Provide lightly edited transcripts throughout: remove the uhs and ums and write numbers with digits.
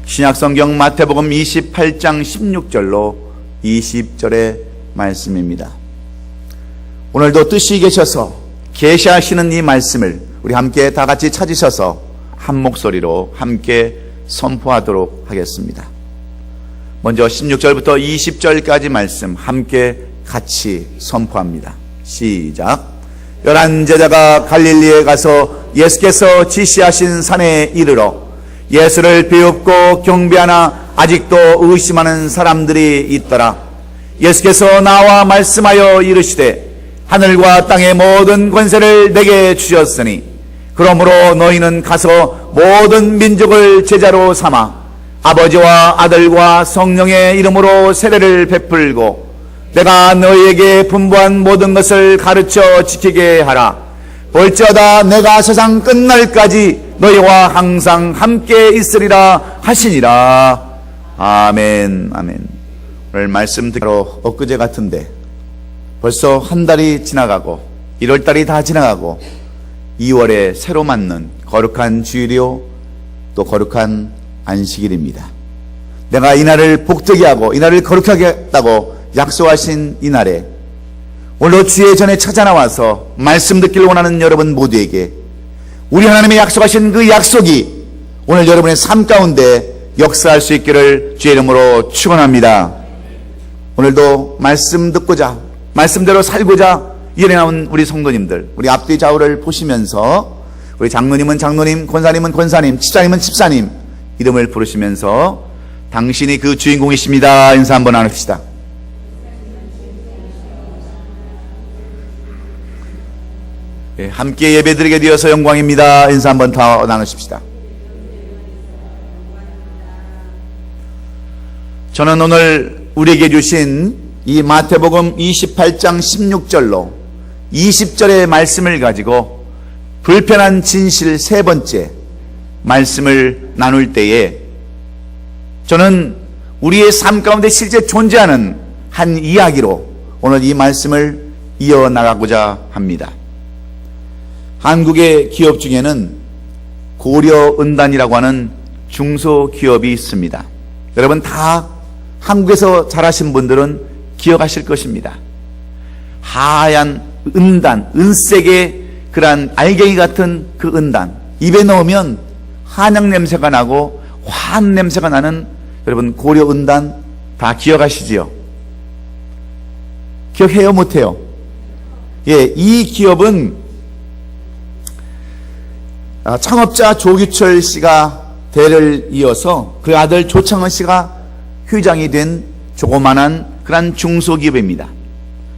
신약성경 마태복음 28장 16절로 20절의 말씀입니다. 오늘도 뜻이 계셔서 계시하시는 이 말씀을 우리 함께 다 같이 찾으셔서 한 목소리로 함께 선포하도록 하겠습니다. 먼저 16절부터 20절까지 말씀 함께 같이 선포합니다. 시작. 11 제자가 갈릴리에 가서 예수께서 지시하신 산에 이르러 예수를 비웃고 경배하나 아직도 의심하는 사람들이 있더라. 예수께서 나와 말씀하여 이르시되 하늘과 땅의 모든 권세를 내게 주셨으니 그러므로 너희는 가서 모든 민족을 제자로 삼아 아버지와 아들과 성령의 이름으로 세례를 베풀고 내가 너희에게 분부한 모든 것을 가르쳐 지키게 하라. 볼지어다 내가 세상 끝날까지 너희와 항상 함께 있으리라 하시니라. 아멘. 아멘. 오늘 말씀 듣기로 엊그제 같은데 벌써 한 달이 지나가고 1월달이 다 지나가고 2월에 새로 맞는 거룩한 주일이요 또 거룩한 안식일입니다. 내가 이날을 복되게 하고 이날을 거룩하게 하겠다고 약속하신 이날에 오늘도 주의 전에 찾아 나와서 말씀 듣기를 원하는 여러분 모두에게 우리 하나님의 약속하신 그 약속이 오늘 여러분의 삶 가운데 역사할 수 있기를 주의 이름으로 축원합니다. 오늘도 말씀 듣고자 말씀대로 살고자 이에 나온 우리 성도님들, 우리 앞뒤 좌우를 보시면서 우리 장로님은 장로님, 권사님은 권사님, 집사님은 집사님 이름을 부르시면서 당신이 그 주인공이십니다. 인사 한번 나눕시다. 예, 함께 예배드리게 되어서 영광입니다. 인사 한번 더 나누십시다. 저는 오늘 우리에게 주신 이 마태복음 28장 16절로 20절의 말씀을 가지고 불편한 진실 세 번째 말씀을 나눌 때에 저는 우리의 삶 가운데 실제 존재하는 한 이야기로 오늘 이 말씀을 이어나가고자 합니다. 한국의 기업 중에는 고려은단이라고 하는 중소기업이 있습니다. 여러분 다 한국에서 자라신 분들은 기억하실 것입니다. 하얀 은단, 은색의 그런 알갱이 같은 그 은단 입에 넣으면 한약 냄새가 나고 화한 냄새가 나는 여러분 고려은단 다 기억하시지요? 기억해요? 못해요? 예, 이 기업은 창업자 조규철 씨가 대를 이어서 그 아들 조창헌 씨가 회장이 된 조그만한 그런 중소기업입니다.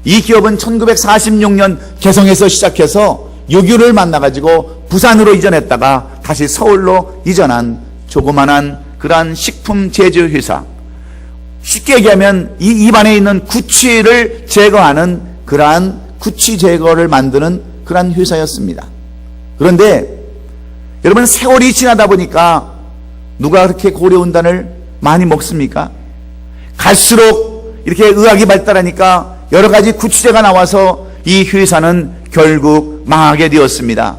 이 기업은 1946년 개성에서 시작해서 유교를 만나가지고 부산으로 이전했다가 다시 서울로 이전한 조그만한 그러한 식품 제조 회사. 쉽게 얘기하면 이 입안에 있는 구취를 제거하는 그러한 구취 제거를 만드는 그러한 회사였습니다. 그런데 여러분 세월이 지나다 보니까 누가 그렇게 고려은단을 많이 먹습니까? 갈수록 이렇게 의학이 발달하니까 여러 가지 구취제가 나와서 이 회사는 결국 망하게 되었습니다.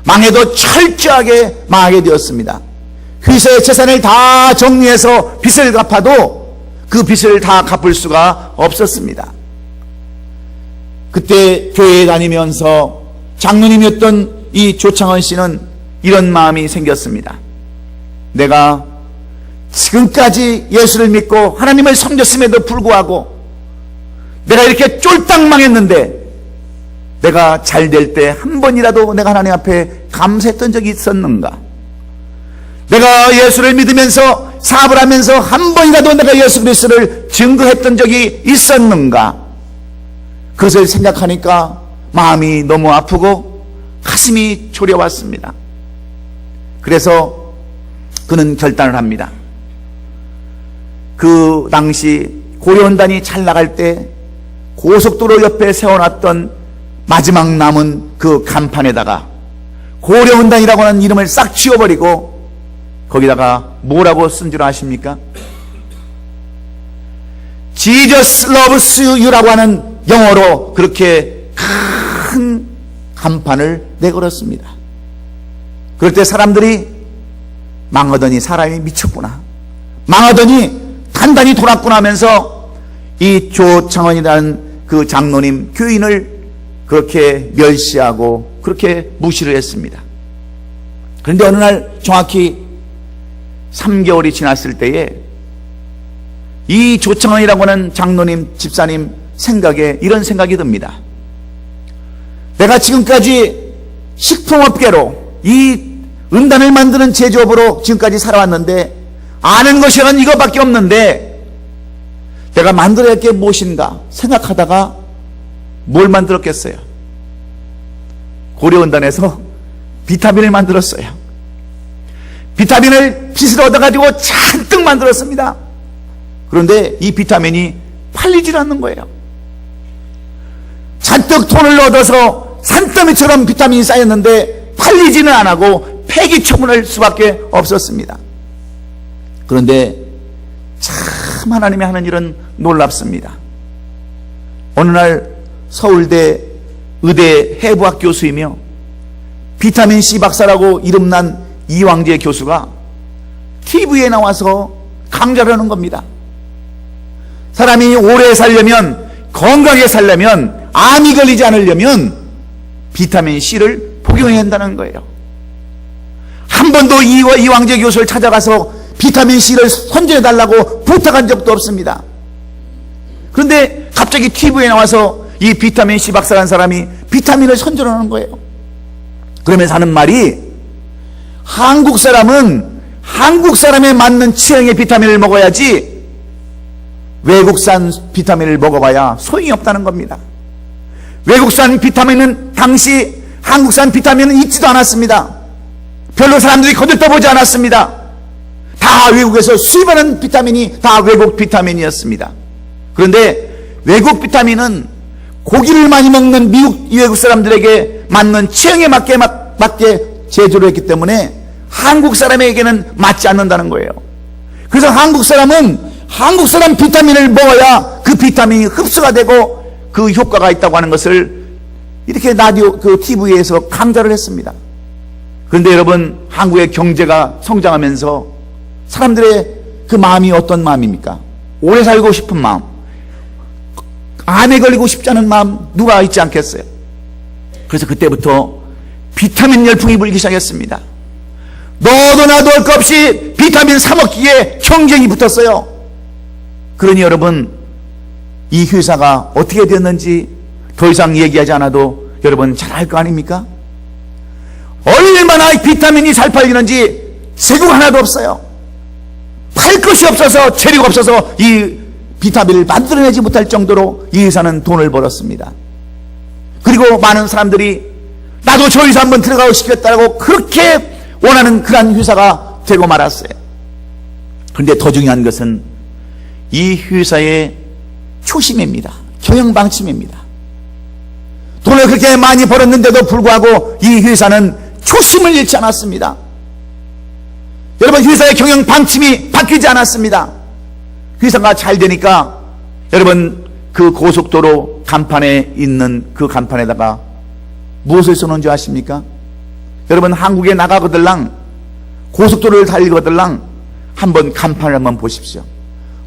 망해도 철저하게 망하게 되었습니다. 회사의 재산을 다 정리해서 빚을 갚아도 그 빚을 다 갚을 수가 없었습니다. 그때 교회에 다니면서 장로님이었던 이 조창헌 씨는 이런 마음이 생겼습니다. 내가 지금까지 예수를 믿고 하나님을 섬겼음에도 불구하고 내가 이렇게 쫄딱 망했는데 내가 잘 될 때 한 번이라도 내가 하나님 앞에 감사했던 적이 있었는가? 내가 예수를 믿으면서 사업을 하면서 한 번이라도 내가 예수 그리스도를 증거했던 적이 있었는가? 그것을 생각하니까 마음이 너무 아프고 가슴이 졸여왔습니다. 그래서 그는 결단을 합니다. 그 당시 고려은단이 잘 나갈 때 고속도로 옆에 세워놨던 마지막 남은 그 간판에다가 고려은단이라고 하는 이름을 싹 지워버리고 거기다가 뭐라고 쓴 줄 아십니까? Jesus loves you라고 하는 영어로 그렇게 큰 간판을 내걸었습니다. 그럴 때 사람들이 망하더니 사람이 미쳤구나, 망하더니 단단히 돌았구나 하면서 이 조창원이라는 그 장로님 교인을 그렇게 멸시하고 그렇게 무시를 했습니다. 그런데 어느 날 정확히 3개월이 지났을 때에 이 조창원이라고 하는 장로님 집사님 생각에 이런 생각이 듭니다. 내가 지금까지 식품업계로 이 은단을 만드는 제조업으로 지금까지 살아왔는데 아는 것이란 이것밖에 없는데 내가 만들어야 할 게 무엇인가 생각하다가 뭘 만들었겠어요? 고려은단에서 비타민을 만들었어요. 비타민을 빚을 얻어가지고 잔뜩 만들었습니다. 그런데 이 비타민이 팔리질 않는 거예요. 잔뜩 돈을 얻어서 산더미처럼 비타민이 쌓였는데 팔리지는 않고 폐기 처분할 수밖에 없었습니다. 그런데 참 하나님이 하는 일은 놀랍습니다. 어느 날 서울대 의대 해부학 교수이며 비타민C 박사라고 이름난 이왕재 교수가 TV에 나와서 강좌를 하는 겁니다. 사람이 오래 살려면, 건강하게 살려면, 암이 걸리지 않으려면 비타민C를 복용해야 한다는 거예요. 한 번도 이왕재 교수를 찾아가서 비타민C를 선전해달라고 부탁한 적도 없습니다. 그런데 갑자기 TV에 나와서 이 비타민C 박사라는 사람이 비타민을 선전하는 거예요. 그러면서 하는 말이, 한국 사람은 한국 사람에 맞는 체형의 비타민을 먹어야지 외국산 비타민을 먹어봐야 소용이 없다는 겁니다. 외국산 비타민은 당시 한국산 비타민은 있지도 않았습니다. 별로 사람들이 거들떠보지 않았습니다. 다 외국에서 수입하는 비타민이 다 외국 비타민이었습니다. 그런데 외국 비타민은 고기를 많이 먹는 미국, 외국 사람들에게 맞는 체형에 맞게 제조를 했기 때문에 한국 사람에게는 맞지 않는다는 거예요. 그래서 한국 사람은 한국 사람 비타민을 먹어야 그 비타민이 흡수가 되고 그 효과가 있다고 하는 것을 이렇게 라디오, TV에서 강좌를 했습니다. 그런데 여러분, 한국의 경제가 성장하면서 사람들의 그 마음이 어떤 마음입니까? 오래 살고 싶은 마음, 암에 걸리고 싶지 않은 마음 누가 있지 않겠어요? 그래서 그때부터 비타민 열풍이 불기 시작했습니다. 너도 나도 할 것 없이 비타민 사 먹기에 경쟁이 붙었어요. 그러니 여러분, 이 회사가 어떻게 됐는지 더 이상 얘기하지 않아도 여러분 잘 알 거 아닙니까? 얼마나 비타민이 잘 팔리는지 재고가 하나도 없어요. 팔 것이 없어서, 재료가 없어서 이 비타민을 만들어내지 못할 정도로 이 회사는 돈을 벌었습니다. 그리고 많은 사람들이 나도 저 회사 한번 들어가고 싶겠다고 그렇게 원하는 그런 회사가 되고 말았어요. 그런데 더 중요한 것은 이 회사의 초심입니다. 경영방침입니다. 돈을 그렇게 많이 벌었는데도 불구하고 이 회사는 초심을 잃지 않았습니다. 여러분, 회사의 경영방침이 바뀌지 않았습니다. 회사가 잘 되니까 여러분, 그 고속도로 간판에 있는 그 간판에다가 무엇을 써놓은 줄 아십니까? 여러분, 한국에 나가거들랑 고속도로를 달리거들랑 한번 간판을 한번 보십시오.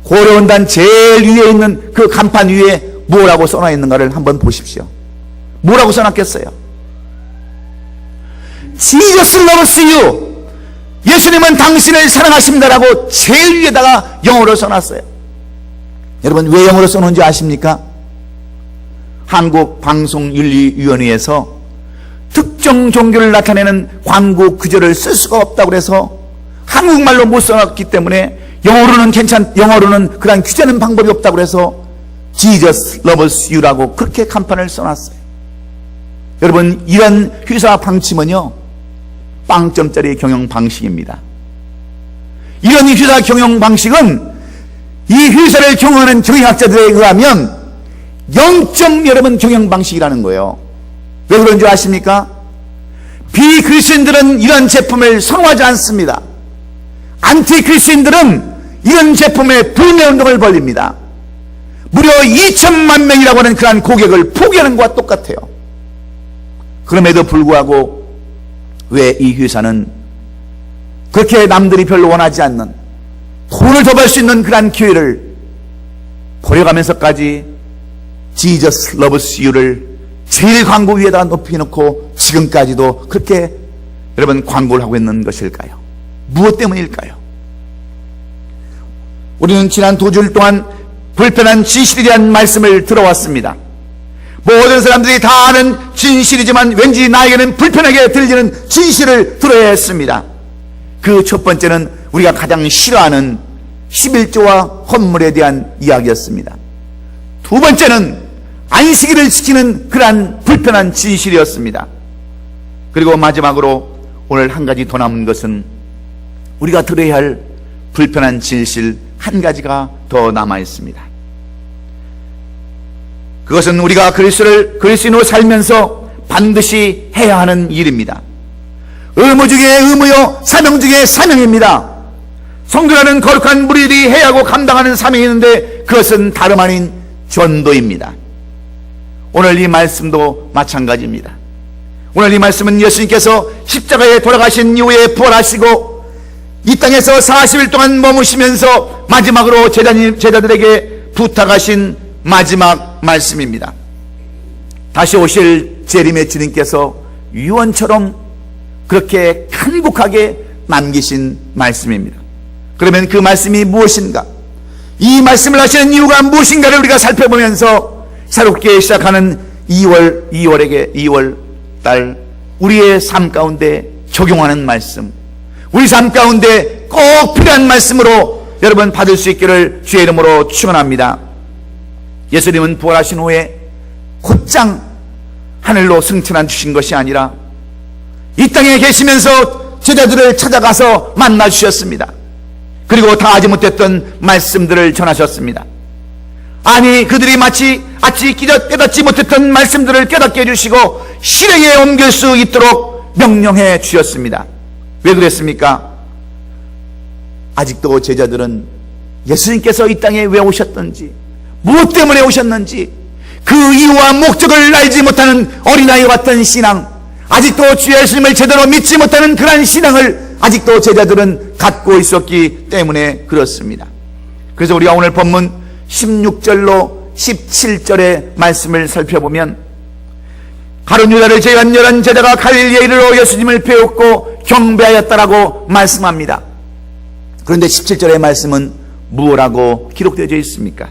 고려원단 제일 위에 있는 그 간판 위에 뭐라고 써놔 있는가를 한번 보십시오. 뭐라고 써놨겠어요? Jesus loves you. 예수님은 당신을 사랑하십니다라고 제일 위에다가 영어로 써놨어요. 여러분, 왜 영어로 써놓은지 아십니까? 한국방송윤리위원회에서 특정 종교를 나타내는 광고 구절을 쓸 수가 없다고 해서 한국말로 못 써놨기 때문에 영어로는 그런 규제하는 방법이 없다고 해서 Jesus loves you라고 그렇게 간판을 써놨어요. 여러분, 이런 회사 방침은요, 빵점짜리 경영 방식입니다. 이런 회사 경영 방식은 이 회사를 경영하는 경영학자들에 의하면 0점 여러분 경영 방식이라는 거예요. 왜 그런 줄 아십니까? 비그리스인들은 이런 제품을 선호하지 않습니다. 안티그리스인들은 이런 제품에 불매운동을 벌립니다. 무려 2천만 명이라고 하는 그러한 고객을 포기하는 것과 똑같아요. 그럼에도 불구하고 왜 이 회사는 그렇게 남들이 별로 원하지 않는 돈을 더 벌 수 있는 그러한 기회를 버려가면서까지 Jesus loves you를 제일 광고 위에다 높이 놓고 지금까지도 그렇게 여러분 광고를 하고 있는 것일까요? 무엇 때문일까요? 우리는 지난 2주일 동안 불편한 진실에 대한 말씀을 들어왔습니다. 모든 사람들이 다 아는 진실이지만 왠지 나에게는 불편하게 들리는 진실을 들어야 했습니다. 그 첫 번째는 우리가 가장 싫어하는 11조와 헌물에 대한 이야기였습니다. 두 번째는 안식일을 지키는 그러한 불편한 진실이었습니다. 그리고 마지막으로 오늘 한 가지 더 남은 것은 우리가 들어야 할 불편한 진실 한 가지가 더 남아 있습니다. 그것은 우리가 그리스도인으로 살면서 반드시 해야 하는 일입니다. 의무 중에 의무요 사명 중에 사명입니다. 성도라는 거룩한 무리들이 해야 하고 감당하는 사명이 있는데 그것은 다름 아닌 전도입니다. 오늘 이 말씀도 마찬가지입니다. 오늘 이 말씀은 예수님께서 십자가에 돌아가신 이후에 부활하시고 이 땅에서 40일 동안 머무시면서 마지막으로 제자들에게 부탁하신 마지막 말씀입니다. 다시 오실 재림의 주님께서 유언처럼 그렇게 간곡하게 남기신 말씀입니다. 그러면 그 말씀이 무엇인가? 이 말씀을 하시는 이유가 무엇인가를 우리가 살펴보면서 새롭게 시작하는 2월 달 우리의 삶 가운데 적용하는 말씀, 우리 삶 가운데 꼭 필요한 말씀으로 여러분 받을 수 있기를 주의 이름으로 축원합니다. 예수님은 부활하신 후에 곧장 하늘로 승천한 주신 것이 아니라 이 땅에 계시면서 제자들을 찾아가서 만나 주셨습니다. 그리고 다 하지 못했던 말씀들을 전하셨습니다. 아니 그들이 마치 깨닫지 못했던 말씀들을 깨닫게 해주시고 실행에 옮길 수 있도록 명령해 주셨습니다. 왜 그랬습니까? 아직도 제자들은 예수님께서 이 땅에 왜 오셨던지, 무엇 때문에 오셨는지 그 이유와 목적을 알지 못하는 어린아이 같은 신앙, 아직도 주 예수님을 제대로 믿지 못하는 그러한 신앙을 아직도 제자들은 갖고 있었기 때문에 그렇습니다. 그래서 우리가 오늘 본문 16절로 17절의 말씀을 살펴보면 가룟 유다를 제외한 11 제자가 갈릴리에 이르러 예수님을 배웠고 경배하였다라고 말씀합니다. 그런데 17절의 말씀은 무엇라고 기록되어 있습니까?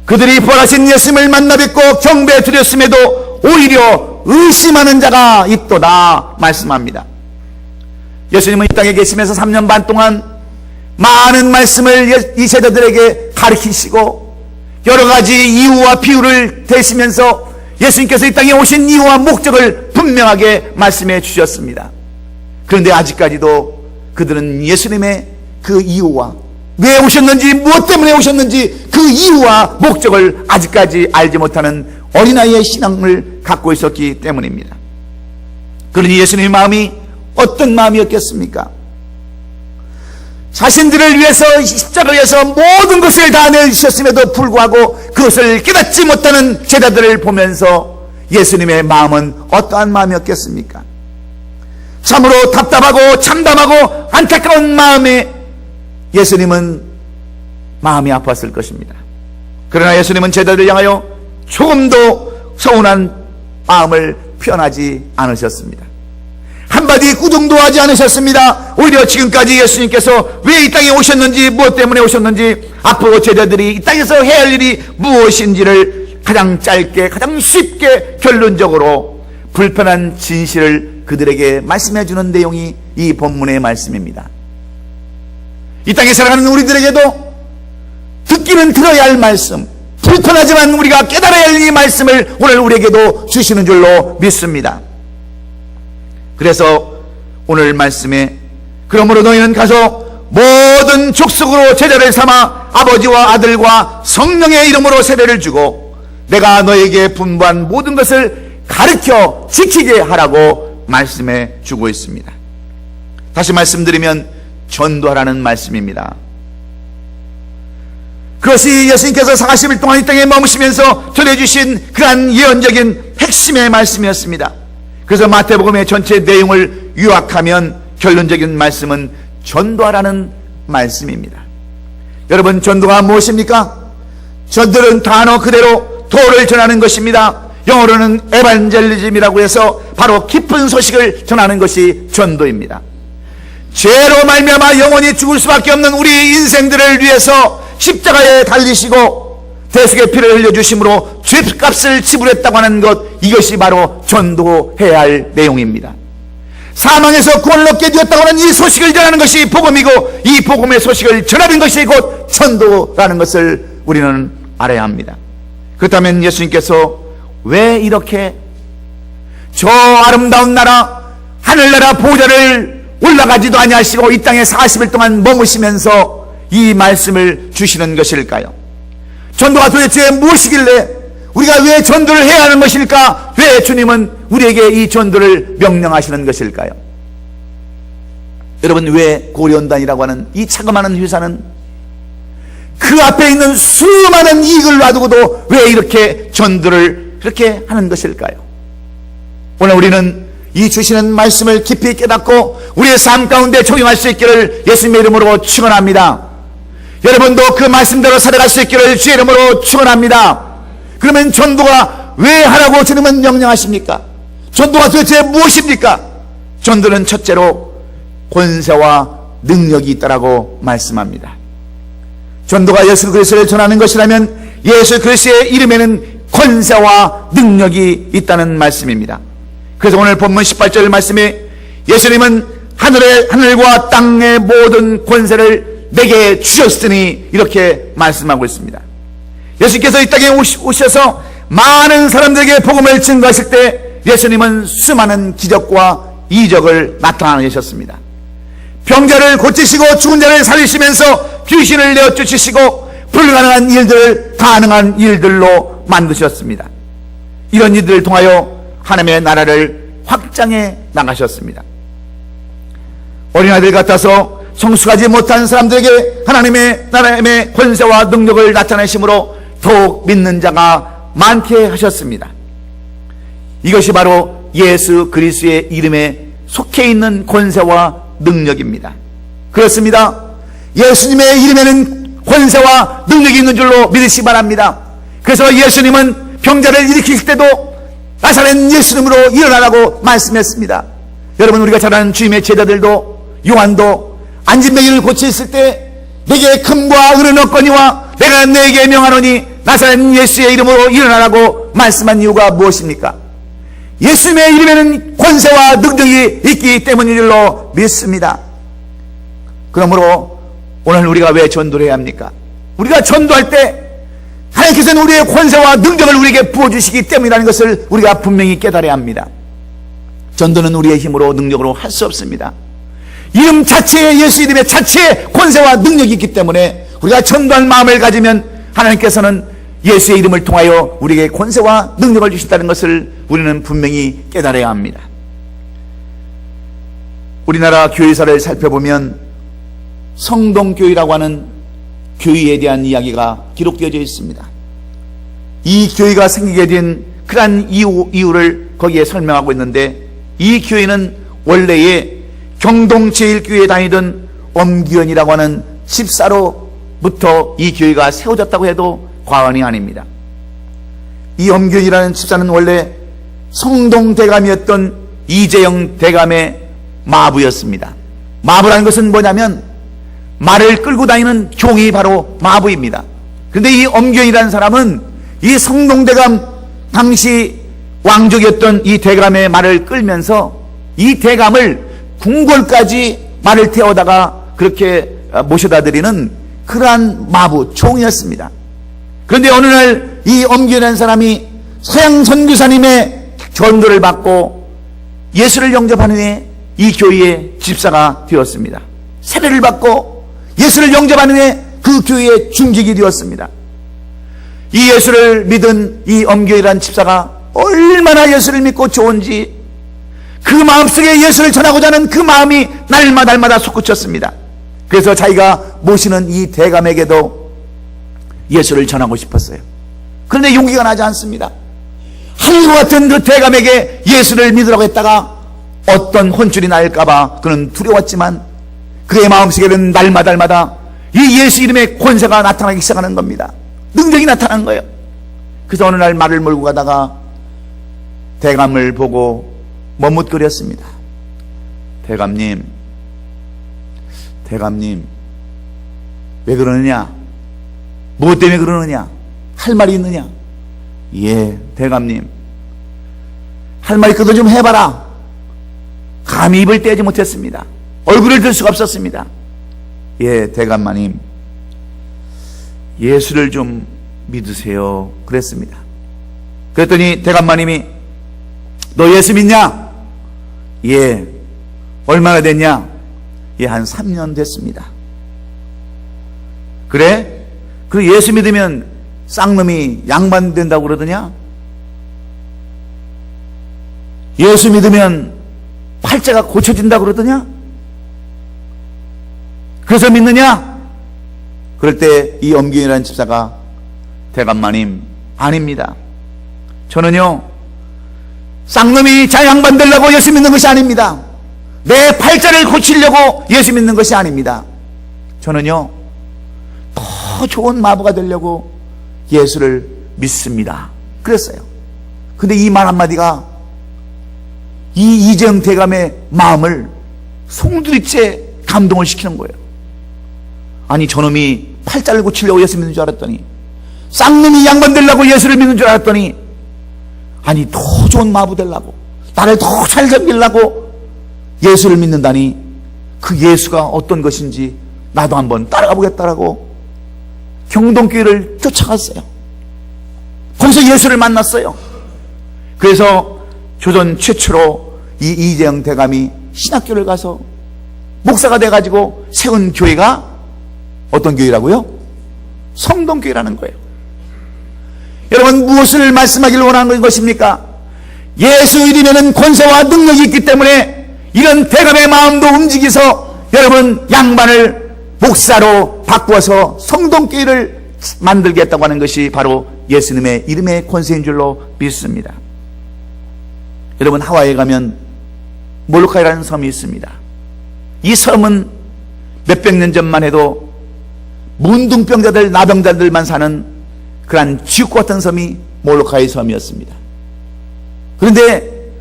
그들이 부활하신 예수님을 만나 뵙고 경배 드렸음에도 오히려 의심하는 자가 있도다 말씀합니다. 예수님은 이 땅에 계시면서 3년 반 동안 많은 말씀을 이 제자들에게 가르치시고 여러 가지 이유와 비유를 대시면서 예수님께서 이 땅에 오신 이유와 목적을 분명하게 말씀해 주셨습니다. 그런데 아직까지도 그들은 예수님의 그 이유와 왜 오셨는지, 무엇 때문에 오셨는지 그 이유와 목적을 아직까지 알지 못하는 어린아이의 신앙을 갖고 있었기 때문입니다. 그러니 예수님의 마음이 어떤 마음이었겠습니까? 자신들을 위해서 십자가에서 모든 것을 다 내주셨음에도 불구하고 그것을 깨닫지 못하는 제자들을 보면서 예수님의 마음은 어떠한 마음이었겠습니까? 참으로 답답하고 참담하고 안타까운 마음에 예수님은 마음이 아팠을 것입니다. 그러나 예수님은 제자들을 향하여 조금도 서운한 마음을 표현하지 않으셨습니다. 한마디 꾸중도 하지 않으셨습니다. 오히려 지금까지 예수님께서 왜 이 땅에 오셨는지, 무엇 때문에 오셨는지, 앞으로 제자들이 이 땅에서 해야 할 일이 무엇인지를 가장 짧게, 가장 쉽게 결론적으로 불편한 진실을 그들에게 말씀해 주는 내용이 이 본문의 말씀입니다. 이 땅에 살아가는 우리들에게도 듣기는 들어야 할 말씀, 불편하지만 우리가 깨달아야 할 이 말씀을 오늘 우리에게도 주시는 줄로 믿습니다. 그래서 오늘 말씀에 그러므로 너희는 가서 모든 족속으로 제자를 삼아 아버지와 아들과 성령의 이름으로 세례를 주고 내가 너에게 분부한 모든 것을 가르쳐 지키게 하라고 말씀해 주고 있습니다. 다시 말씀드리면 전도하라는 말씀입니다. 그것이 예수님께서 40일 동안 이 땅에 머무시면서 전해주신 그러한 예언적인 핵심의 말씀이었습니다. 그래서 마태복음의 전체 내용을 요약하면 결론적인 말씀은 전도하라는 말씀입니다. 여러분, 전도가 무엇입니까? 전도는 단어 그대로 도를 전하는 것입니다. 영어로는 에반젤리즘이라고 해서 바로 기쁜 소식을 전하는 것이 전도입니다. 죄로 말미암아 영원히 죽을 수밖에 없는 우리 인생들을 위해서 십자가에 달리시고 대속의 피를 흘려주심으로 죄값을 지불했다고 하는 것, 이것이 바로 전도해야 할 내용입니다. 사망에서 구원을 얻게 되었다고 하는 이 소식을 전하는 것이 복음이고, 이 복음의 소식을 전하는 것이 곧 전도라는 것을 우리는 알아야 합니다. 그렇다면 예수님께서 왜 이렇게 저 아름다운 나라, 하늘나라 보좌를 올라가지도 아니하시고 이 땅에 40일 동안 머무시면서 이 말씀을 주시는 것일까요? 전도가 도대체 무엇이길래, 우리가 왜 전도를 해야 하는 것일까? 왜 주님은 우리에게 이 전도를 명령하시는 것일까요? 여러분, 왜 고려온단이라고 하는 이 자그마한 회사는 그 앞에 있는 수많은 이익을 놔두고도 왜 이렇게 전도를 그렇게 하는 것일까요? 오늘 우리는 이 주시는 말씀을 깊이 깨닫고 우리의 삶 가운데 적용할 수 있기를 예수님의 이름으로 축원합니다. 여러분도 그 말씀대로 살아갈 수 있기를 주의 이름으로 축원합니다. 그러면 전도가 왜 하라고 주님은 명령하십니까? 전도가 도대체 무엇입니까? 전도는 첫째로 권세와 능력이 있다라고 말씀합니다. 전도가 예수 그리스도를 전하는 것이라면 예수 그리스도의 이름에는 권세와 능력이 있다는 말씀입니다. 그래서 오늘 본문 18절 말씀에 예수님은 하늘과 땅의 모든 권세를 내게 주셨으니 이렇게 말씀하고 있습니다. 예수님께서 이 땅에 오셔서 많은 사람들에게 복음을 증거하실 때 예수님은 수많은 기적과 이적을 나타내셨습니다. 병자를 고치시고 죽은 자를 살리시면서 귀신을 내어쫓으시고 불가능한 일들을 가능한 일들로 만드셨습니다. 이런 일들을 통하여 하나님의 나라를 확장해 나가셨습니다. 어린아이들 같아서 성숙하지 못한 사람들에게 하나님의 나라의 권세와 능력을 나타내심으로 더욱 믿는 자가 많게 하셨습니다. 이것이 바로 예수 그리스도의 이름에 속해 있는 권세와 능력입니다. 그렇습니다. 예수님의 이름에는 권세와 능력이 있는 줄로 믿으시기 바랍니다. 그래서 예수님은 병자를 일으키실 때도 나사렛 예수님으로 일어나라고 말씀했습니다. 여러분, 우리가 잘 아는 주님의 제자들도, 요한도 안진뱅이를 고치실 때 내게 금과 은은 없거니와 내가 내게 명하노니 나사렛 예수의 이름으로 일어나라고 말씀한 이유가 무엇입니까? 예수님의 이름에는 권세와 능력이 있기 때문인 줄로 믿습니다. 그러므로 오늘 우리가 왜 전도를 해야 합니까? 우리가 전도할 때 하나님께서는 우리의 권세와 능력을 우리에게 부어주시기 때문이라는 것을 우리가 분명히 깨달아야 합니다. 전도는 우리의 힘으로 능력으로 할 수 없습니다. 이름 자체에, 예수 이름의 자체에 권세와 능력이 있기 때문에 우리가 전도할 마음을 가지면 하나님께서는 예수의 이름을 통하여 우리에게 권세와 능력을 주신다는 것을 우리는 분명히 깨달아야 합니다. 우리나라 교회사를 살펴보면 성동교회라고 하는 교회에 대한 이야기가 기록되어져 있습니다. 이 교회가 생기게 된 그러한 이유를 거기에 설명하고 있는데, 이 교회는 원래의 경동제일교회에 다니던 엄기현이라고 하는 집사로부터 이 교회가 세워졌다고 해도 과언이 아닙니다. 이 엄기현이라는 집사는 원래 성동대감이었던 이재영 대감의 마부였습니다. 마부라는 것은 뭐냐면 말을 끌고 다니는 종이 바로 마부입니다. 그런데 이 엄기현이라는 사람은 이 성동대감 당시 왕족이었던 이 대감의 말을 끌면서 이 대감을 궁궐까지 말을 태워다가 그렇게 모셔다 드리는 그러한 마부 종이었습니다. 그런데 어느 날 이 엄기현이라는 사람이 서양 선교사님의 전도를 받고 예수를 영접한 후에 이 교회의 집사가 되었습니다. 세례를 받고 예수를 영접한 후에 그 교회의 중직이 되었습니다. 이 예수를 믿은 이 엄기현이라는 집사가 얼마나 예수를 믿고 좋은지 그 마음속에 예수를 전하고자 하는 그 마음이 날마다 솟구쳤습니다. 그래서 자기가 모시는 이 대감에게도 예수를 전하고 싶었어요. 그런데 용기가 나지 않습니다. 하늘과 같은 그 대감에게 예수를 믿으라고 했다가 어떤 혼쭐이 날까봐 그는 두려웠지만 그의 마음속에는 날마다 이 예수 이름의 권세가 나타나기 시작하는 겁니다. 능력이 나타난 거예요. 그래서 어느 날 말을 몰고 가다가 대감을 보고 머뭇거렸습니다. 대감님, 왜 그러느냐? 무엇 때문에 그러느냐? 할 말이 있느냐? 예, 대감님, 할 말 있거든 좀 해봐라. 감히 입을 떼지 못했습니다. 얼굴을 들 수가 없었습니다. 예, 대감마님, 예수를 좀 믿으세요. 그랬습니다. 그랬더니 대감마님이 너 예수 믿냐? 예. 얼마나 됐냐? 예, 한 3년 됐습니다. 그래? 그 예수 믿으면 쌍놈이 양반된다고 그러더냐? 예수 믿으면 팔자가 고쳐진다고 그러더냐? 그래서 믿느냐? 그럴 때 이 엄경이라는 집사가 대감마님, 아닙니다. 저는요, 쌍놈이 양반 되려고 예수 믿는 것이 아닙니다. 내 팔자를 고치려고 예수 믿는 것이 아닙니다. 저는요, 더 좋은 마부가 되려고 예수를 믿습니다. 그랬어요. 근데 이 말 한마디가 이 이재영 대감의 마음을 송두리째 감동을 시키는 거예요. 아니, 저놈이 팔자를 고치려고 예수 믿는 줄 알았더니, 쌍놈이 양반 되려고 예수를 믿는 줄 알았더니, 아니, 더 좋은 마부 되려고, 나를 더 잘 섬기려고 예수를 믿는다니, 그 예수가 어떤 것인지 나도 한번 따라가 보겠다라고 경동교회를 쫓아갔어요. 거기서 예수를 만났어요. 그래서 조선 최초로 이 이재영 대감이 신학교를 가서 목사가 돼가지고 세운 교회가 어떤 교회라고요? 성동교회라는 거예요. 여러분, 무엇을 말씀하기를 원하는 것입니까? 예수 이름에는 권세와 능력이 있기 때문에 이런 대감의 마음도 움직여서 여러분 양반을 목사로 바꾸어서 성동교회를 만들겠다고 하는 것이 바로 예수님의 이름의 권세인 줄로 믿습니다. 여러분, 하와이에 가면 몰로카이라는 섬이 있습니다. 이 섬은 몇백 년 전만 해도 문둥병자들, 나병자들만 사는 그러한 지옥 같은 섬이 몰로카이 섬이었습니다. 그런데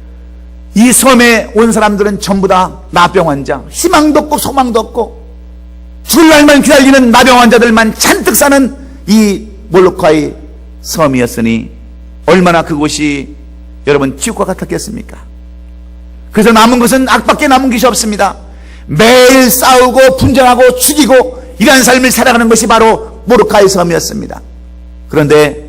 이 섬에 온 사람들은 전부 다 나병 환자, 희망도 없고 소망도 없고 죽을 날만 기다리는 나병 환자들만 잔뜩 사는 이 몰로카이 섬이었으니 얼마나 그곳이 여러분 지옥과 같았겠습니까? 그래서 남은 것은 악밖에 남은 것이 없습니다. 매일 싸우고 분쟁하고 죽이고 이러한 삶을 살아가는 것이 바로 몰로카이 섬이었습니다. 그런데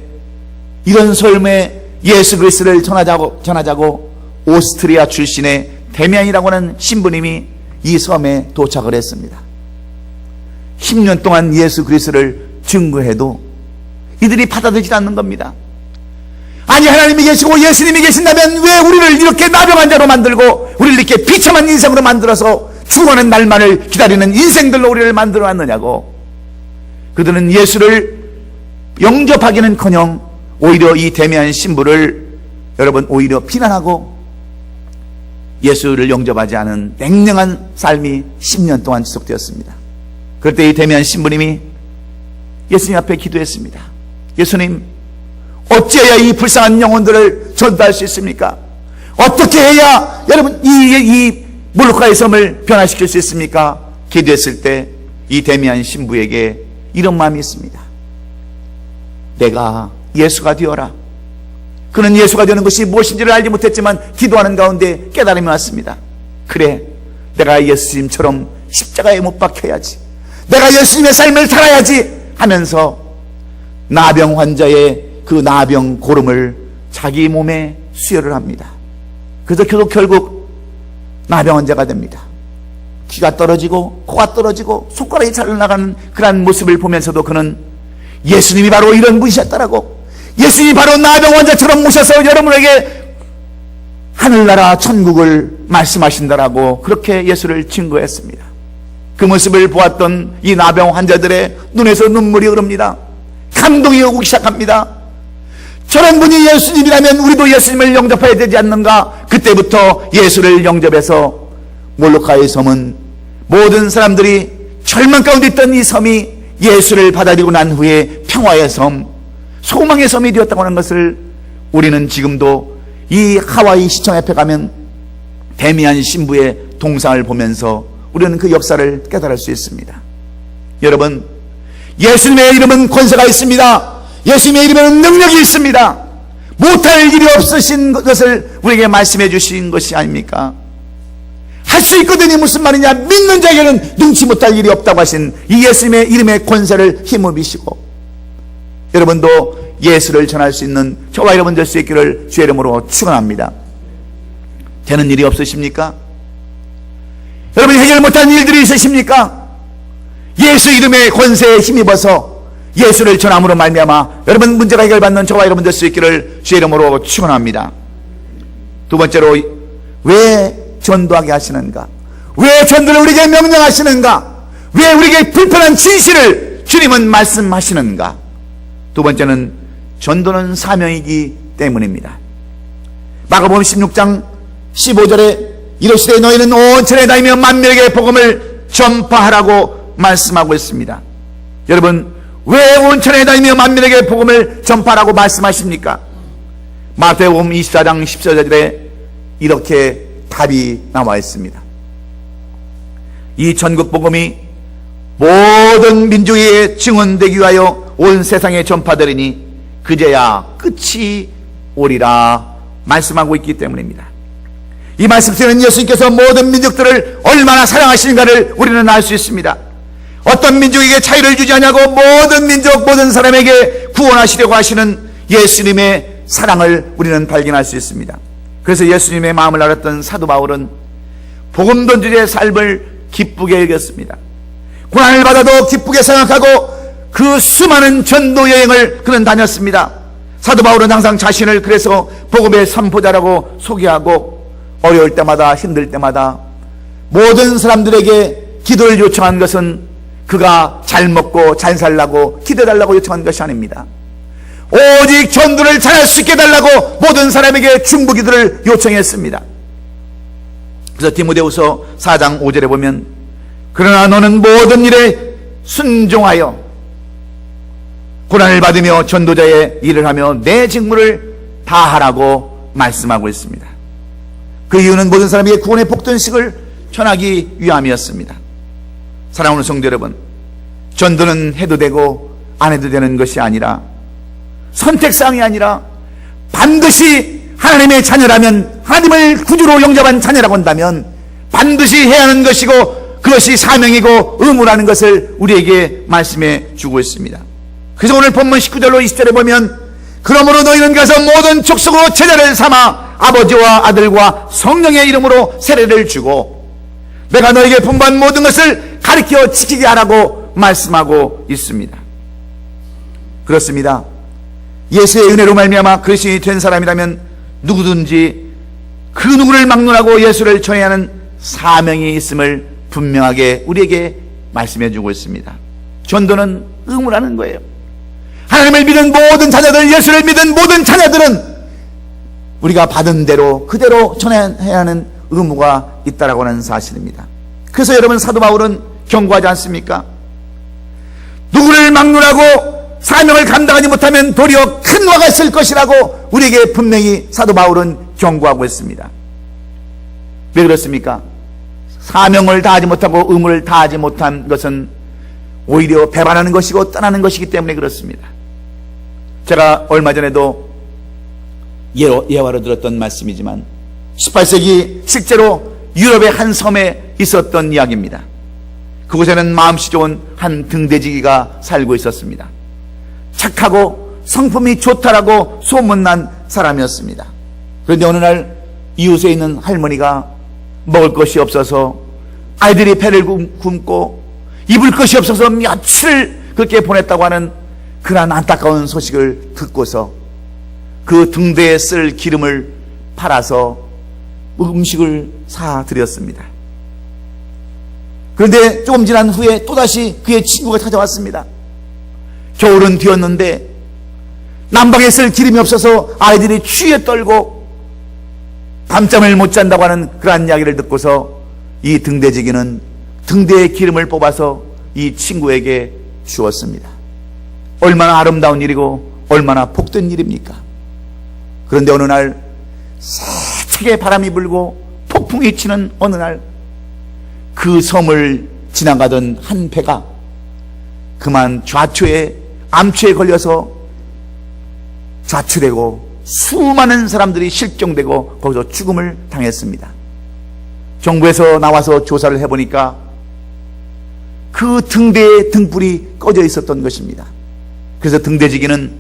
이런 섬에 예수 그리스도를 전하자고 오스트리아 출신의 데미안이라고 하는 신부님이 이 섬에 도착을 했습니다. 10년 동안 예수 그리스도를 증거해도 이들이 받아들이지 않는 겁니다. 아니, 하나님이 계시고 예수님이 계신다면 왜 우리를 이렇게 나병한 자로 만들고 우리를 이렇게 비참한 인생으로 만들어서 죽어가는 날만을 기다리는 인생들로 우리를 만들어 놨느냐고. 그들은 예수를 영접하기는커녕 오히려 이 데미안 신부를 여러분 오히려 비난하고 예수를 영접하지 않은 냉랭한 삶이 10년 동안 지속되었습니다. 그럴 때 이 데미안 신부님이 예수님 앞에 기도했습니다. 예수님, 어찌해야 이 불쌍한 영혼들을 전도할 수 있습니까? 어떻게 해야 여러분 이 몰로카이 섬을 변화시킬 수 있습니까? 기도했을 때 이 데미안 신부에게 이런 마음이 있습니다. 내가 예수가 되어라. 그는 예수가 되는 것이 무엇인지를 알지 못했지만 기도하는 가운데 깨달음이 왔습니다. 그래, 내가 예수님처럼 십자가에 못 박혀야지, 내가 예수님의 삶을 살아야지 하면서 나병 환자의 그 나병 고름을 자기 몸에 수혈을 합니다. 그래서 결국 나병 환자가 됩니다. 귀가 떨어지고 코가 떨어지고 손가락이 잘나가는 그런 모습을 보면서도 그는 예수님이 바로 이런 분이셨다라고, 예수님이 바로 나병 환자처럼 모셔서 여러분에게 하늘나라 천국을 말씀하신다라고 그렇게 예수를 증거했습니다. 그 모습을 보았던 이 나병 환자들의 눈에서 눈물이 흐릅니다. 감동이 오기 시작합니다. 저런 분이 예수님이라면 우리도 예수님을 영접해야 되지 않는가? 그때부터 예수를 영접해서 몰로카의 섬은 모든 사람들이 절망 가운데 있던 이 섬이 예수를 받아들이고 난 후에 평화의 섬, 소망의 섬이 되었다고 하는 것을 우리는 지금도 이 하와이 시청 앞에 가면 데미안 신부의 동상을 보면서 우리는 그 역사를 깨달을 수 있습니다. 여러분, 예수님의 이름은 권세가 있습니다. 예수님의 이름은 능력이 있습니다. 못할 일이 없으신 것을 우리에게 말씀해 주신 것이 아닙니까? 할 수 있거든요. 무슨 말이냐? 믿는 자에게는 능치 못할 일이 없다고 하신 이 예수님의 이름의 권세를 힘을 비시고, 여러분도 예수를 전할 수 있는 저와 여러분 될 수 있기를 주의 이름으로 축원합니다. 되는 일이 없으십니까? 여러분이 해결 못한 일들이 있으십니까? 예수 이름의 권세에 힘입어서 예수를 전함으로 말미암아 여러분 문제가 해결받는 저와 여러분 될 수 있기를 주의 이름으로 축원합니다. 두 번째로, 왜 전도하게 하시는가? 왜 전도를 우리에게 명령하시는가? 왜 우리에게 불편한 진실을 주님은 말씀하시는가? 두 번째는 전도는 사명이기 때문입니다. 마가복음 16장 15절에 이르시되 너희는 온 천에 다니며 만민에게 복음을 전파하라고 말씀하고 있습니다. 여러분, 왜 온 천에 다니며 만민에게 복음을 전파하라고 말씀하십니까? 마태복음 24장 14절에 이렇게 답이 나와 있습니다. 이 전국 복음이 모든 민족에게 증언되기 위하여 온 세상에 전파되리니 그제야 끝이 오리라 말씀하고 있기 때문입니다. 이 말씀 속에는 예수님께서 모든 민족들을 얼마나 사랑하시는가를 우리는 알 수 있습니다. 어떤 민족에게 차이를 주지 않냐고 모든 민족 모든 사람에게 구원하시려고 하시는 예수님의 사랑을 우리는 발견할 수 있습니다. 그래서 예수님의 마음을 알았던 사도 바울은 복음 전주의 삶을 기쁘게 여겼습니다. 고난을 받아도 기쁘게 생각하고 그 수많은 전도 여행을 그는 다녔습니다. 사도 바울은 항상 자신을 그래서 복음의 선포자라고 소개하고 어려울 때마다 힘들 때마다 모든 사람들에게 기도를 요청한 것은 그가 잘 먹고 잘 살라고 기도해달라고 요청한 것이 아닙니다. 오직 전도를 잘할 수 있게 해달라고 모든 사람에게 중보기도를 요청했습니다. 그래서 디모데후서 4장 5절에 보면 그러나 너는 모든 일에 순종하여 고난을 받으며 전도자의 일을 하며 내 직무를 다하라고 말씀하고 있습니다. 그 이유는 모든 사람에게 구원의 복전식을 전하기 위함이었습니다. 사랑하는 성도 여러분, 전도는 해도 되고 안 해도 되는 것이 아니라 선택사항이 아니라 반드시 하나님의 자녀라면, 하나님을 구주로 영접한 자녀라고 한다면 반드시 해야 하는 것이고 그것이 사명이고 의무라는 것을 우리에게 말씀해 주고 있습니다. 그래서 오늘 본문 19절로 20절에 보면 그러므로 너희는 가서 모든 족속으로 제자를 삼아 아버지와 아들과 성령의 이름으로 세례를 주고 내가 너에게 분부한 모든 것을 가르쳐 지키게 하라고 말씀하고 있습니다. 그렇습니다. 예수의 은혜로 말미암아 그리스도인이 된 사람이라면 누구든지 그 누구를 막론하고 예수를 전해야 하는 사명이 있음을 분명하게 우리에게 말씀해 주고 있습니다. 전도는 의무라는 거예요. 하나님을 믿은 모든 자녀들, 예수를 믿은 모든 자녀들은 우리가 받은 대로 그대로 전해야 하는 의무가 있다라고 하는 사실입니다. 그래서 여러분, 사도 바울은 경고하지 않습니까? 누구를 막론하고 사명을 감당하지 못하면 도리어 큰 화가 있을 것이라고 우리에게 분명히 사도 바울은 경고하고 있습니다. 왜 그렇습니까? 사명을 다하지 못하고 의무를 다하지 못한 것은 오히려 배반하는 것이고 떠나는 것이기 때문에 그렇습니다. 제가 얼마 전에도 예화로 들었던 말씀이지만 18세기 실제로 유럽의 한 섬에 있었던 이야기입니다. 그곳에는 마음씨 좋은 한 등대지기가 살고 있었습니다. 착하고 성품이 좋다라고 소문난 사람이었습니다. 그런데 어느 날 이웃에 있는 할머니가 먹을 것이 없어서 아이들이 배를 굶고 입을 것이 없어서 며칠을 그렇게 보냈다고 하는 그런 안타까운 소식을 듣고서 그 등대에 쓸 기름을 팔아서 음식을 사드렸습니다. 그런데 조금 지난 후에 또다시 그의 친구가 찾아왔습니다. 겨울은 되었는데 난방에 쓸 기름이 없어서 아이들이 추위에 떨고 밤잠을 못 잔다고 하는 그러한 이야기를 듣고서 이 등대지기는 등대의 기름을 뽑아서 이 친구에게 주었습니다. 얼마나 아름다운 일이고 얼마나 복된 일입니까? 그런데 어느 날 세차게 바람이 불고 폭풍이 치는 어느 날 그 섬을 지나가던 한 배가 그만 암초에 걸려서 좌초되고 수많은 사람들이 실종되고 거기서 죽음을 당했습니다. 정부에서 나와서 조사를 해보니까 그 등대에 등불이 꺼져 있었던 것입니다. 그래서 등대지기는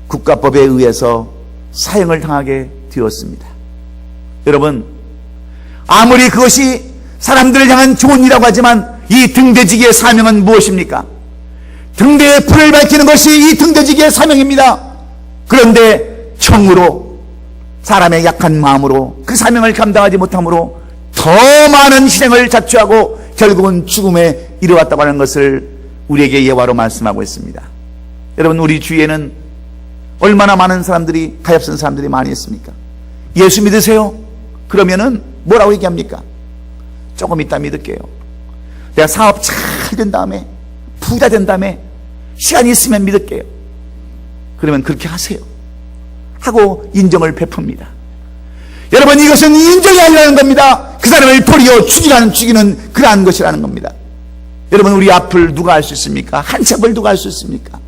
국가법에 의해서 사형을 당하게 되었습니다. 여러분, 아무리 그것이 사람들을 향한 좋은 일이라고 하지만 이 등대지기의 사명은 무엇입니까? 등대에 불을 밝히는 것이 이 등대지기의 사명입니다. 그런데 청으로 사람의 약한 마음으로 그 사명을 감당하지 못함으로 더 많은 희생을 자초하고 결국은 죽음에 이르렀다고 하는 것을 우리에게 예화로 말씀하고 있습니다. 여러분, 우리 주위에는 얼마나 많은 사람들이, 가엾은 사람들이 많이 있습니까? 예수 믿으세요? 그러면은 뭐라고 얘기합니까? 조금 이따 믿을게요. 내가 사업 잘 된 다음에, 부자 된 다음에, 시간이 있으면 믿을게요. 그러면 그렇게 하세요. 하고 인정을 베풉니다. 여러분, 이것은 인정이 아니라는 겁니다. 그 사람을 도리어 죽이는 그러한 것이라는 겁니다. 여러분, 우리 앞을 누가 알 수 있습니까? 한참을 누가 알 수 있습니까?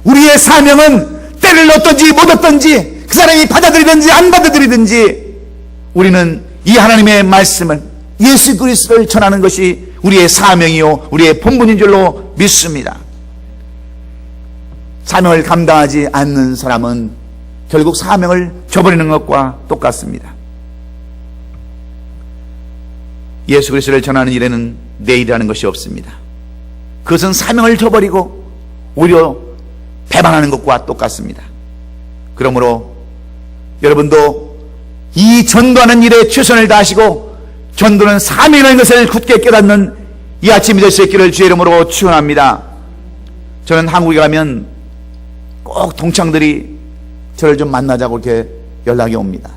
우리의 사명은 때를 얻든지 못 얻든지, 그 사람이 받아들이든지 안 받아들이든지, 우리는 이 하나님의 말씀을, 예수 그리스도를 전하는 것이 우리의 사명이요 우리의 본분인 줄로 믿습니다. 사명을 감당하지 않는 사람은 결국 사명을 저버리는 것과 똑같습니다. 예수 그리스도를 전하는 일에는 내일이라는 것이 없습니다. 그것은 사명을 저버리고 오히려 배반하는 것과 똑같습니다. 그러므로 여러분도 이 전도하는 일에 최선을 다하시고 전도는 사명이라는 것을 굳게 깨닫는 이 아침이 될 수 있기를 주의 이름으로 축원합니다. 저는 한국에 가면 꼭 동창들이 저를 좀 만나자고 이렇게 연락이 옵니다.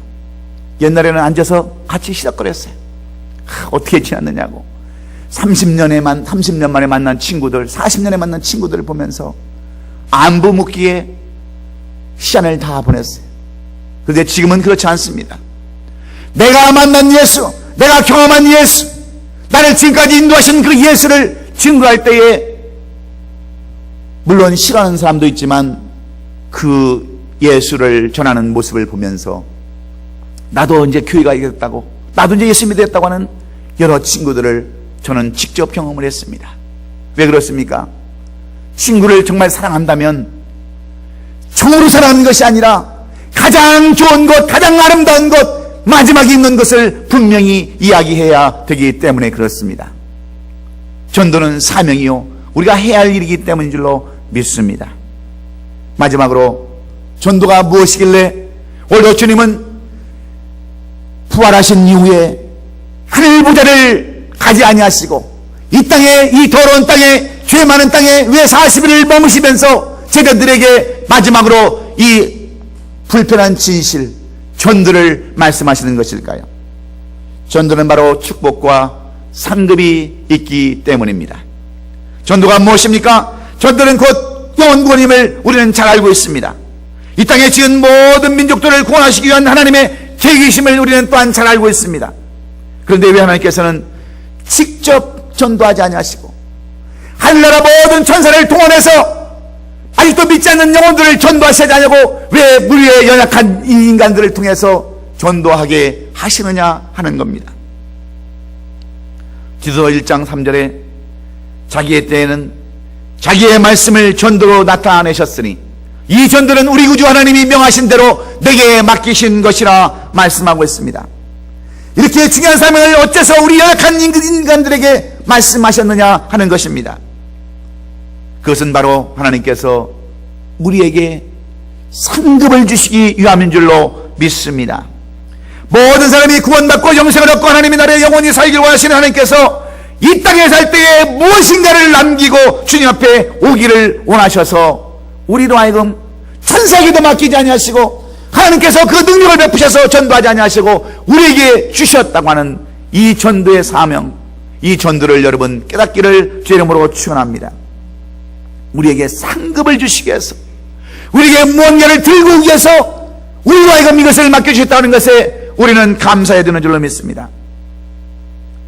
옛날에는 앉아서 같이 시작거렸어요. 어떻게 지났느냐고. 30년 만에 만난 친구들, 40년에 만난 친구들을 보면서 안부 묻기에 시간을 다 보냈어요. 그런데 지금은 그렇지 않습니다. 내가 만난 예수, 내가 경험한 예수, 나를 지금까지 인도하신 그 예수를 증거할 때에 물론 싫어하는 사람도 있지만 그 예수를 전하는 모습을 보면서 나도 이제 교회 가야겠다고, 나도 이제 예수 믿겠다고 하는 여러 친구들을 저는 직접 경험을 했습니다. 왜 그렇습니까? 친구를 정말 사랑한다면 종으로 사랑하는 것이 아니라 가장 좋은 것, 가장 아름다운 것, 마지막에 있는 것을 분명히 이야기해야 되기 때문에 그렇습니다. 전도는 사명이요 우리가 해야 할 일이기 때문인 줄로 믿습니다. 마지막으로 전도가 무엇이길래 오늘 주님은 부활하신 이후에 하늘 보좌를 가지 아니하시고 이 땅에, 이 더러운 땅에, 죄 많은 땅에 왜 40일을 머무시면서 제자들에게 마지막으로 이 불편한 진실, 전도를 말씀하시는 것일까요? 전도는 바로 축복과 상급이 있기 때문입니다. 전도가 무엇입니까? 전도는 곧 영원 구원임을 우리는 잘 알고 있습니다. 이 땅에 지은 모든 민족들을 구원하시기 위한 하나님의 계획이심을 우리는 또한 잘 알고 있습니다. 그런데 왜 하나님께서는 직접 전도하지 아니하시고 하늘나라 모든 천사를 동원해서 아직도 믿지 않는 영혼들을 전도하시지 않냐고 왜 우리의 연약한 이 인간들을 통해서 전도하게 하시느냐 하는 겁니다. 디도서 1장 3절에 자기의 때에는 자기의 말씀을 전도로 나타내셨으니 이 전도는 우리 구주 하나님이 명하신 대로 내게 맡기신 것이라 말씀하고 있습니다. 이렇게 중요한 사명을 어째서 우리 연약한 인간들에게 말씀하셨느냐 하는 것입니다. 그것은 바로 하나님께서 우리에게 상급을 주시기 위함인 줄로 믿습니다. 모든 사람이 구원받고 영생을 얻고 하나님의 나라에 영원히 살기를 원하시는 하나님께서 이 땅에 살 때에 무엇인가를 남기고 주님 앞에 오기를 원하셔서 우리로 하여금 천사에게도 맡기지 아니하시고 하나님께서 그 능력을 베푸셔서 전도하지 아니하시고 우리에게 주셨다고 하는 이 전도의 사명, 이 전도를 여러분 깨닫기를 주의 이름으로 축원합니다. 우리에게 상급을 주시기 위해서, 우리에게 무언가를 들고 오기 위해서 우리로 하여금 이것을 맡겨주셨다는 것에 우리는 감사해야 되는 줄로 믿습니다.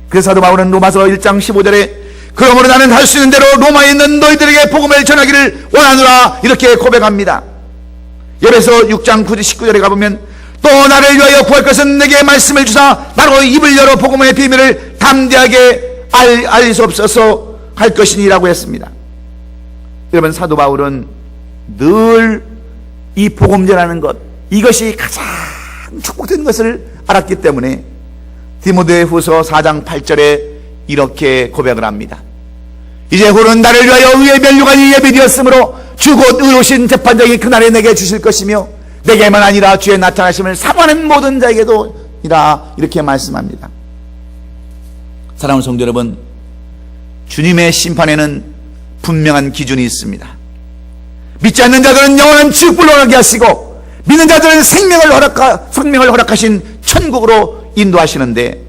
그래서 사도 바울은 로마서 1장 15절에 그러므로 나는 할 수 있는 대로 로마에 있는 너희들에게 복음을 전하기를 원하노라 이렇게 고백합니다. 에베소 6장 19절에 가보면 또 나를 위하여 구할 것은 내게 말씀을 주사 나로 입을 열어 복음의 비밀을 담대하게 알리소옵소서 할 것이니라고 했습니다. 여러분, 사도 바울은 늘 이 복음 전하는 것, 이것이 가장 축복된 것을 알았기 때문에 디모데후서 4장 8절에 이렇게 고백을 합니다. 이제 후는 나를 위하여 의의 면류관이 예비되었으므로 주 곧 의로우신 재판장이 그날에 내게 주실 것이며 내게만 아니라 주의 나타나심을 사모하는 모든 자에게도 이라 이렇게 말씀합니다. 사랑하는 성도 여러분, 주님의 심판에는 분명한 기준이 있습니다. 믿지 않는 자들은 영원한 지옥불로 가게 하시고 믿는 자들은 생명을 허락하신 천국으로 인도하시는데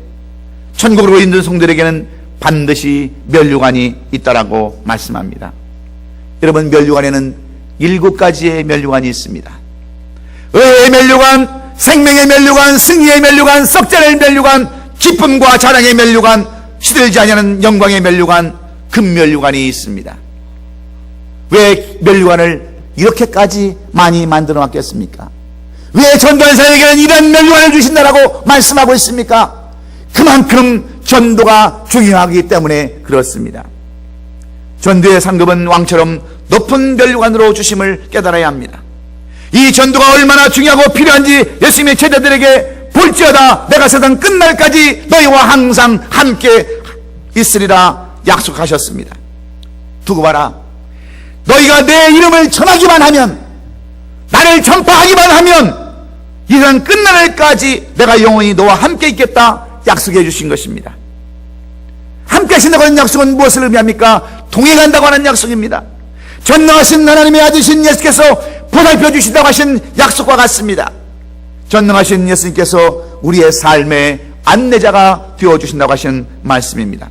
천국으로 인도한 성도들에게는 반드시 면류관이 있다라고 말씀합니다. 여러분, 면류관에는 7가지의 면류관이 있습니다. 의의 면류관, 생명의 면류관, 승리의 면류관, 썩자의 면류관, 기쁨과 자랑의 면류관, 시들지 아니하는 영광의 면류관, 금면류관이 있습니다. 왜 면류관을 이렇게까지 많이 만들어 놨겠습니까? 왜 전도한 사람에게는 이런 면류관을 주신다라고 말씀하고 있습니까? 그만큼 전도가 중요하기 때문에 그렇습니다. 전도의 상급은 왕처럼 높은 면류관으로 주심을 깨달아야 합니다. 이 전도가 얼마나 중요하고 필요한지 예수님의 제자들에게 볼지어다 내가 세상 끝날까지 너희와 항상 함께 있으리라 약속하셨습니다. 두고 봐라, 너희가 내 이름을 전하기만 하면, 나를 전파하기만 하면 이 세상 끝날까지 내가 영원히 너와 함께 있겠다 약속해 주신 것입니다. 함께 하신다고 하는 약속은 무엇을 의미합니까? 동행한다고 하는 약속입니다. 전능하신 하나님의 아들이신 예수께서 보살펴 주신다고 하신 약속과 같습니다. 전능하신 예수님께서 우리의 삶의 안내자가 되어주신다고 하신 말씀입니다.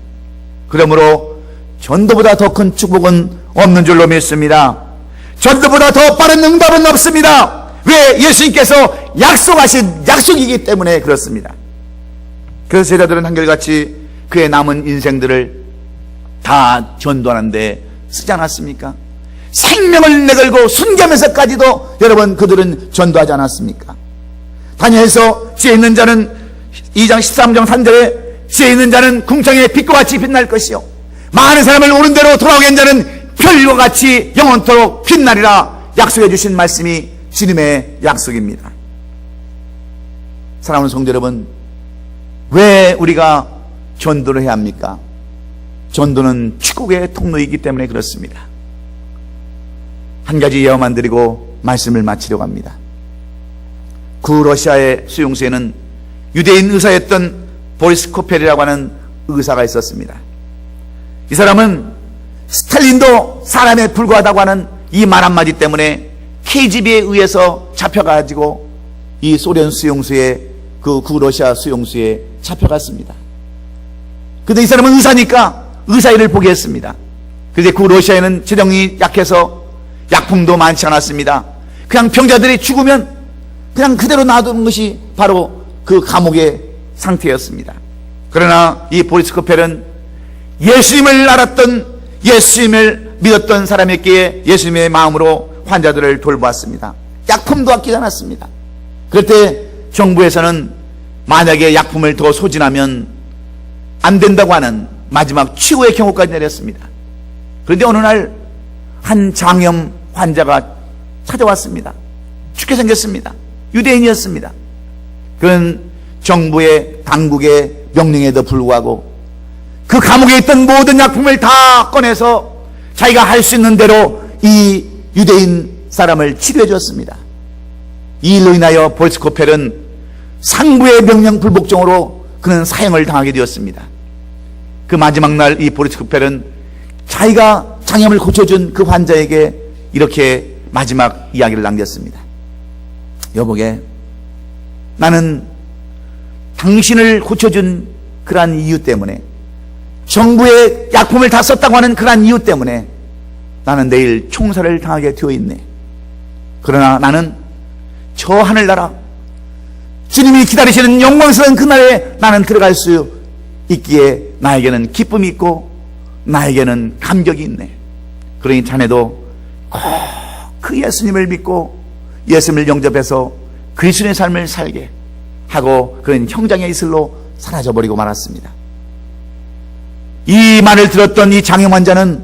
그러므로 전도보다 더 큰 축복은 없는 줄로 믿습니다. 전도보다 더 빠른 응답은 없습니다. 왜? 예수님께서 약속하신 약속이기 때문에 그렇습니다. 그래서 제자들은 한결같이 그의 남은 인생들을 다 전도하는데 쓰지 않았습니까? 생명을 내걸고 순교하면서까지도 여러분 그들은 전도하지 않았습니까? 다니엘서 지혜 있는 자는 2장 13장 3절에 지혜 있는 자는 궁창의 빛과 같이 빛날 것이요 많은 사람을 옳은 대로 돌아오게 한 자는 별과 같이 영원토록 빛나리라 약속해 주신 말씀이 주님의 약속입니다. 사랑하는 성도 여러분, 왜 우리가 전도를 해야 합니까? 전도는 축복의 통로이기 때문에 그렇습니다. 한 가지 예언만 드리고 말씀을 마치려고 합니다. 구러시아의 수용소에는 유대인 의사였던 보리스 코펠이라고 하는 의사가 있었습니다. 이 사람은 스탈린도 사람에 불과하다고 하는 이 말 한마디 때문에 KGB에 의해서 잡혀가지고 이 소련 수용소에, 그 구러시아 수용소에 잡혀갔습니다. 근데 이 사람은 의사니까 의사 일을 포기했습니다. 그런데 구러시아에는 재정이 약해서 약품도 많지 않았습니다. 그냥 병자들이 죽으면 그냥 그대로 놔두는 것이 바로 그 감옥의 상태였습니다. 그러나 이 보리스 코펠은 예수님을 알았던, 예수님을 믿었던 사람에게 예수님의 마음으로 환자들을 돌보았습니다. 약품도 아끼지 않았습니다. 그럴 때 정부에서는 만약에 약품을 더 소진하면 안 된다고 하는 마지막 최후의 경고까지 내렸습니다. 그런데 어느 날 한 장염 환자가 찾아왔습니다. 죽게 생겼습니다. 유대인이었습니다. 그런 정부의 당국의 명령에도 불구하고 그 감옥에 있던 모든 약품을 다 꺼내서 자기가 할 수 있는 대로 이 유대인 사람을 치료해 줬습니다. 이 일로 인하여 보리스 코펠은 상부의 명령 불복종으로 그는 사형을 당하게 되었습니다. 그 마지막 날 이 보리스 코펠은 자기가 장염을 고쳐준 그 환자에게 이렇게 마지막 이야기를 남겼습니다. 여보게, 나는 당신을 고쳐준 그러한 이유 때문에, 정부의 약품을 다 썼다고 하는 그러한 이유 때문에 나는 내일 총살을 당하게 되어 있네. 그러나 나는 저 하늘나라, 주님이 기다리시는 영광스러운 그날에 나는 들어갈 수 있기에 나에게는 기쁨이 있고 나에게는 감격이 있네. 그러니 자네도 꼭 그 예수님을 믿고 예수님을 영접해서 그리스도의 삶을 살게 하고 그는 현장의 이슬로 사라져버리고 말았습니다. 이 말을 들었던 이 장염 환자는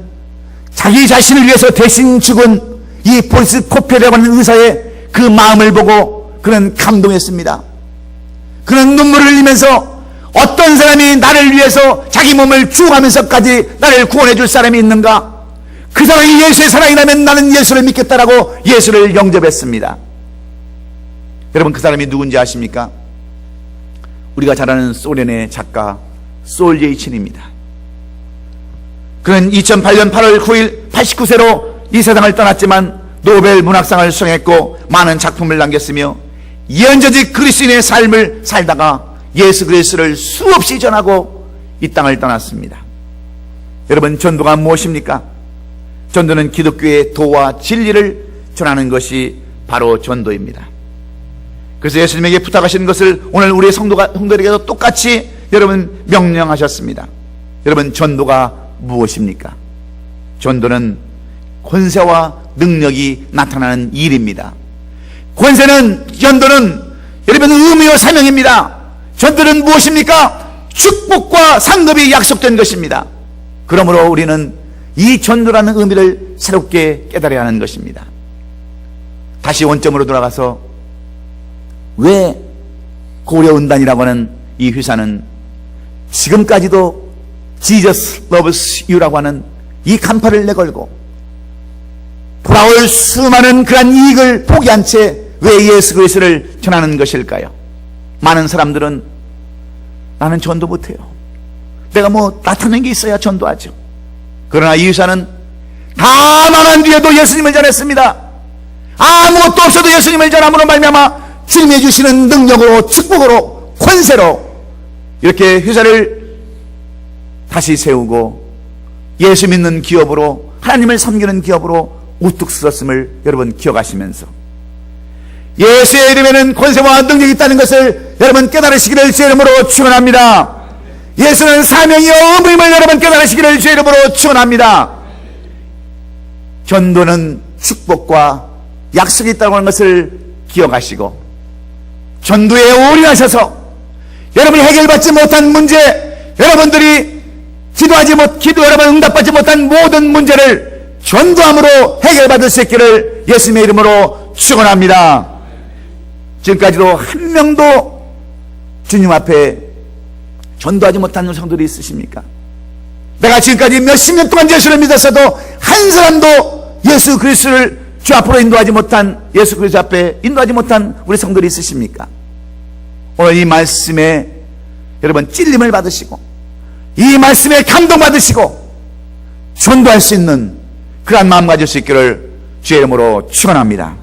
자기 자신을 위해서 대신 죽은 이 보리스 코펠이라고 하는 의사의 그 마음을 보고 그는 감동했습니다. 그는 눈물을 흘리면서 어떤 사람이 나를 위해서 자기 몸을 주어가면서까지 나를 구원해 줄 사람이 있는가? 그 사람이 예수의 사랑이라면 나는 예수를 믿겠다라고 예수를 영접했습니다. 여러분, 그 사람이 누군지 아십니까? 우리가 잘 아는 소련의 작가 솔제이친입니다. 그는 2008년 8월 9일 89세로 이 세상을 떠났지만 노벨 문학상을 수상했고 많은 작품을 남겼으며 예언자직 그리스도인의 삶을 살다가 예수 그리스도를 수없이 전하고 이 땅을 떠났습니다. 여러분, 전도가 무엇입니까? 전도는 기독교의 도와 진리를 전하는 것이 바로 전도입니다. 그래서 예수님에게 부탁하시는 것을 오늘 우리 성도들에게도 똑같이 여러분 명령하셨습니다. 여러분, 전도가 무엇입니까? 전도는 권세와 능력이 나타나는 일입니다. 권세는, 전도는 여러분 의무요 사명입니다. 전도는 무엇입니까? 축복과 상급이 약속된 것입니다. 그러므로 우리는 이 전도라는 의미를 새롭게 깨달아야 하는 것입니다. 다시 원점으로 돌아가서 왜 고려은단이라고 하는 이 회사는 지금까지도 Jesus loves you라고 하는 이 간파를 내걸고 돌아올 수많은 그런 이익을 포기한 채 왜 예수 그리스도를 전하는 것일까요? 많은 사람들은 나는 전도 못해요. 내가 뭐 나타낸 게 있어야 전도하죠. 그러나 이 의사는 다 망한 뒤에도 예수님을 전했습니다. 아무것도 없어도 예수님을 전함으로 말미암아 주님이 주시는 능력으로, 축복으로, 권세로 이렇게 회사를 다시 세우고 예수 믿는 기업으로, 하나님을 섬기는 기업으로 우뚝 서었음을 여러분 기억하시면서 예수의 이름에는 권세와 능력이 있다는 것을 여러분 깨달으시기를 주의 이름으로 축원합니다. 예수는 사명이요 의무임을 여러분 깨달으시기를 주의 이름으로 축원합니다. 전도는 축복과 약속이 있다고 하는 것을 기억하시고 전도에 올인하셔서 여러분이 해결받지 못한 문제, 여러분들이 기도 여러분 응답받지 못한 모든 문제를 전도함으로 해결받을 수 있기를 예수님의 이름으로 축원합니다. 지금까지도 한 명도 주님 앞에 전도하지 못한 성도들이 있으십니까? 내가 지금까지 몇십 년 동안 예수를 믿었어도 한 사람도 예수 그리스도를 주 앞으로 인도하지 못한, 예수 그리스도 앞에 인도하지 못한 우리 성도들이 있으십니까? 오늘 이 말씀에 여러분 찔림을 받으시고 이 말씀에 감동받으시고 전도할 수 있는 그러한 마음 가질 수 있기를 주의 이름으로 축원합니다.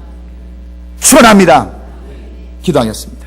축원합니다. 기도하겠습니다.